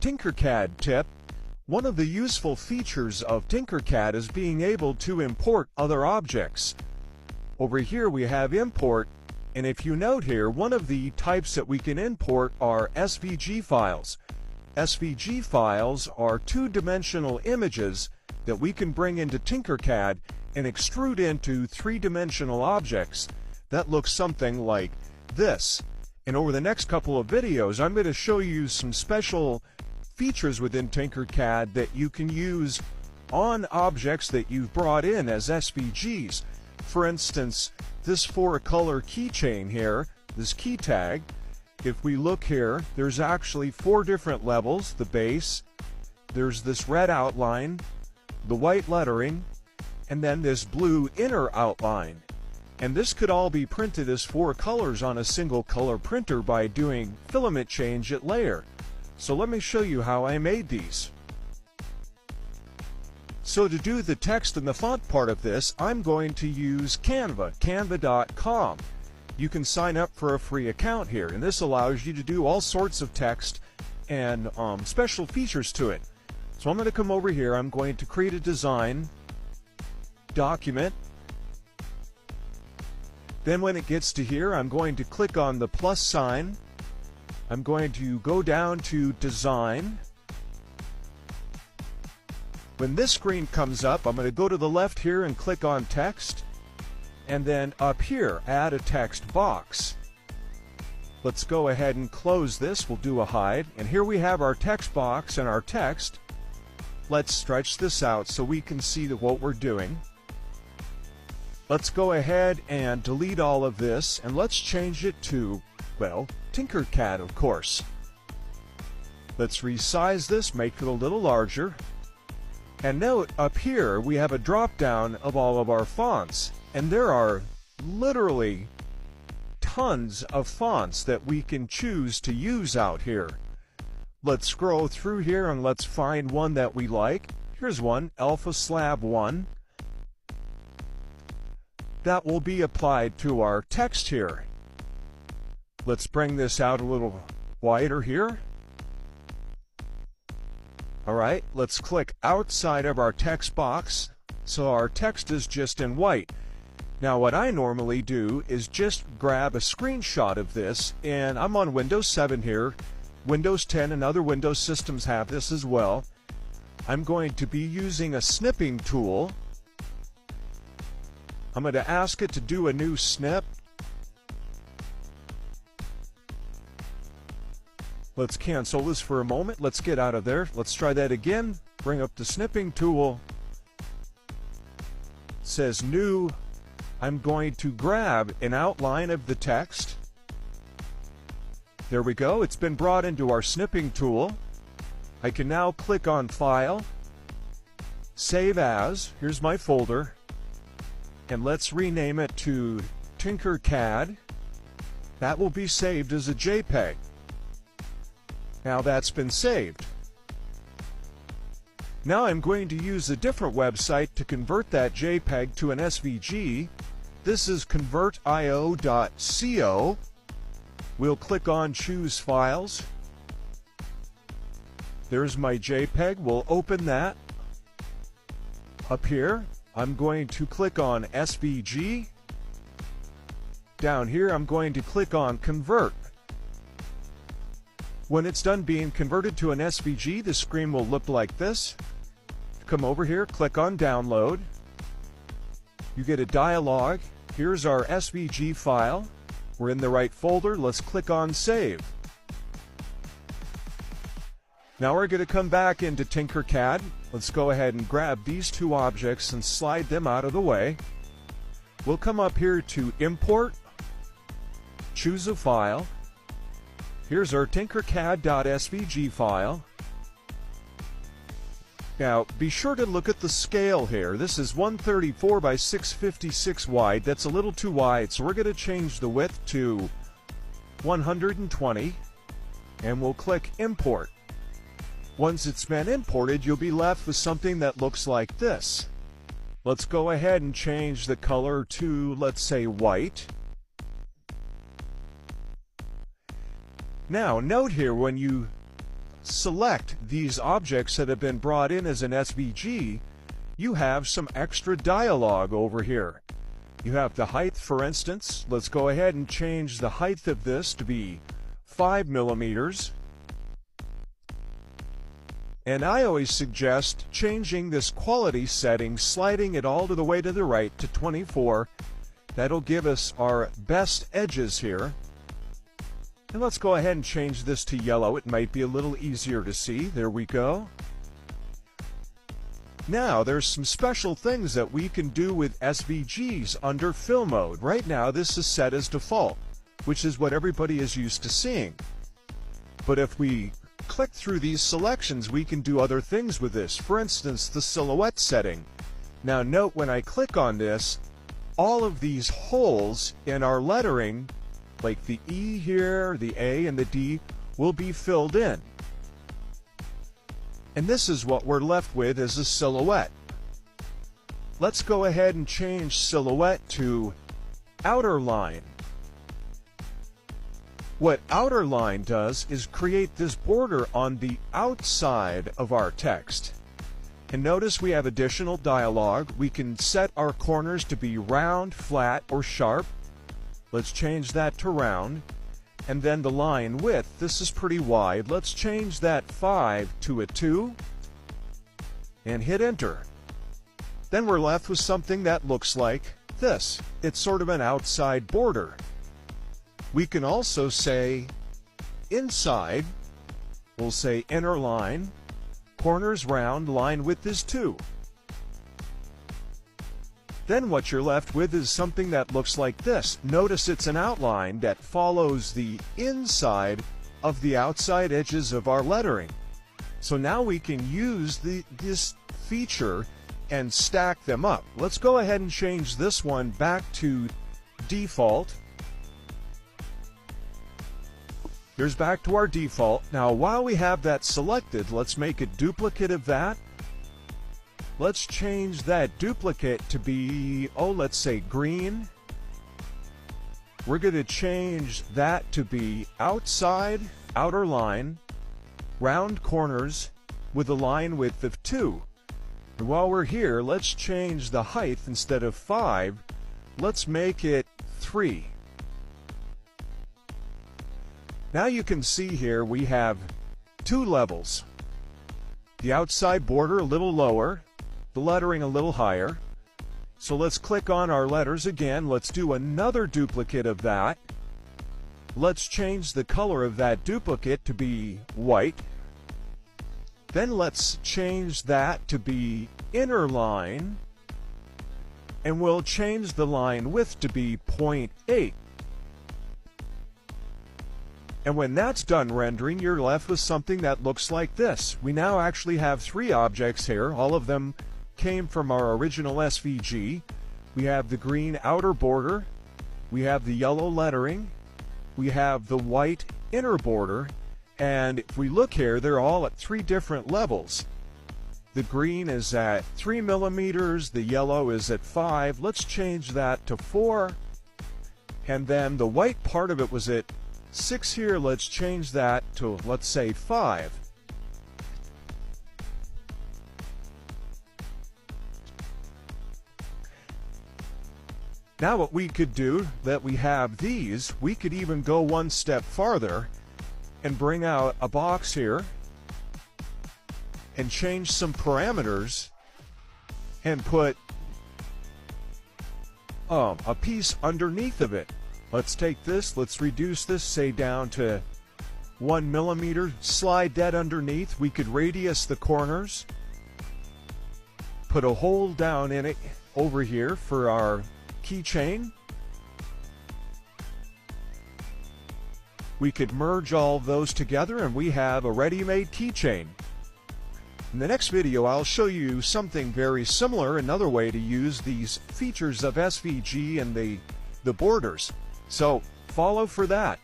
TinkerCAD tip. One of the useful features of TinkerCAD is being able to import other objects. Over here we have import, and if you note here, one of the types that we can import are SVG files. SVG files are two-dimensional images that we can bring into TinkerCAD and extrude into three-dimensional objects that look something like this. And over the next couple of videos, I'm going to show you some special features within TinkerCAD that you can use on objects that you've brought in as SVGs. For instance, this four-color keychain here, this key tag, if we look here, there's actually four different levels: the base, there's this red outline, the white lettering, and then this blue inner outline. And this could all be printed as four colors on a single color printer by doing filament change at layer. So let me show you how I made these. So to do the text and the font part of this, I'm going to use Canva, canva.com. You can sign up for a free account here, and this allows you to do all sorts of text and special features to it. So I'm going to come over here, I'm going to create a design document. Then when it gets to here, I'm going to click on the plus sign. I'm going to go down to design. When this screen comes up, I'm going to go to the left here and click on text. And then up here, add a text box. Let's go ahead and close this. We'll do a hide. And here we have our text box and our text. Let's stretch this out so we can see what we're doing. Let's go ahead and delete all of this, and let's change it to, well, TinkerCAD, of course. Let's resize this, make it a little larger. And note, up here we have a drop-down of all of our fonts, and there are literally tons of fonts that we can choose to use out here. Let's scroll through here and let's find one that we like. Here's one, Alpha Slab 1. That will be applied to our text here. Let's bring this out a little wider here. Alright, let's click outside of our text box so our text is just in white. Now what I normally do is just grab a screenshot of this, and I'm on Windows 7 here. Windows 10 and other Windows systems have this as well. I'm going to be using a snipping tool. I'm going to ask it to do a new snip. Let's cancel this for a moment. Let's get out of there. Let's try that again. Bring up the snipping tool. It says new. I'm going to grab an outline of the text. There we go. It's been brought into our snipping tool. I can now click on File, Save As. Here's my folder. And let's rename it to TinkerCAD. That will be saved as a JPEG. Now that's been saved. Now I'm going to use a different website to convert that JPEG to an SVG. This is convertio.co. We'll click on Choose Files. There's my JPEG. We'll open that. Up here, I'm going to click on SVG. Down here, I'm going to click on Convert. When it's done being converted to an SVG, the screen will look like this. Come over here, click on Download. You get a dialog. Here's our SVG file. We're in the right folder. Let's click on Save. Now we're going to come back into TinkerCAD. Let's go ahead and grab these two objects and slide them out of the way. We'll come up here to Import, choose a file. Here's our TinkerCAD.svg file. Now, be sure to look at the scale here. This is 134 by 656 wide. That's a little too wide, so we're going to change the width to 120, and we'll click Import. Once it's been imported, you'll be left with something that looks like this. Let's go ahead and change the color to, let's say, white. Now, note here when you select these objects that have been brought in as an SVG, you have some extra dialogue over here. You have the height, for instance. Let's go ahead and change the height of this to be 5 millimeters. And I always suggest changing this quality setting, sliding it all to the way to the right to 24. That'll give us our best edges here. And let's go ahead and change this to yellow. It might be a little easier to see. There we go. Now, there's some special things that we can do with SVGs under fill mode. Right now, this is set as default, which is what everybody is used to seeing. But if we click through these selections, we can do other things with this. For instance, the silhouette setting. Now, note when I click on this, all of these holes in our lettering, like the E here, the A, and the D, will be filled in. And this is what we're left with as a silhouette. Let's go ahead and change silhouette to outer line. What outer line does is create this border on the outside of our text. And notice we have additional dialogue. We can set our corners to be round, flat, or sharp. Let's change that to round. And then the line width, this is pretty wide. Let's change that 5 to a 2 and hit enter. Then we're left with something that looks like this. It's sort of an outside border. We can also say inside. We'll say inner line, corners round, line width is 2. Then what you're left with is something that looks like this. Notice it's an outline that follows the inside of the outside edges of our lettering. So now we can use this feature and stack them up. Let's go ahead and change this one back to default. Here's back to our default. Now while we have that selected, let's make a duplicate of that. Let's change that duplicate to be, let's say green. We're going to change that to be outside, outer line, round corners with a line width of 2. And while we're here, let's change the height. Instead of 5, let's make it 3. Now you can see here we have 2 levels. The outside border a little lower, the lettering a little higher. So let's click on our letters again. Let's do another duplicate of that. Let's change the color of that duplicate to be white. Then let's change that to be inner line. And we'll change the line width to be 0.8. And when that's done rendering, you're left with something that looks like this. We now actually have 3 objects here. All of them came from our original SVG. We have the green outer border, we have the yellow lettering, we have the white inner border, and if we look here, they're all at 3 different levels. The green is at 3 millimeters, the yellow is at 5. Let's change that to 4. And then the white part of it was at 6 here. Let's change that to, let's say, 5. Now what we could do, that we have these, we could even go one step farther and bring out a box here and change some parameters and put a piece underneath of it. Let's take this, let's reduce this, say down to 1 millimeter, slide that underneath. We could radius the corners, put a hole down in it over here for our keychain. We could merge all of those together and we have a ready-made keychain. In the next video, I'll show you something very similar, another way to use these features of SVG and the borders. So follow for that.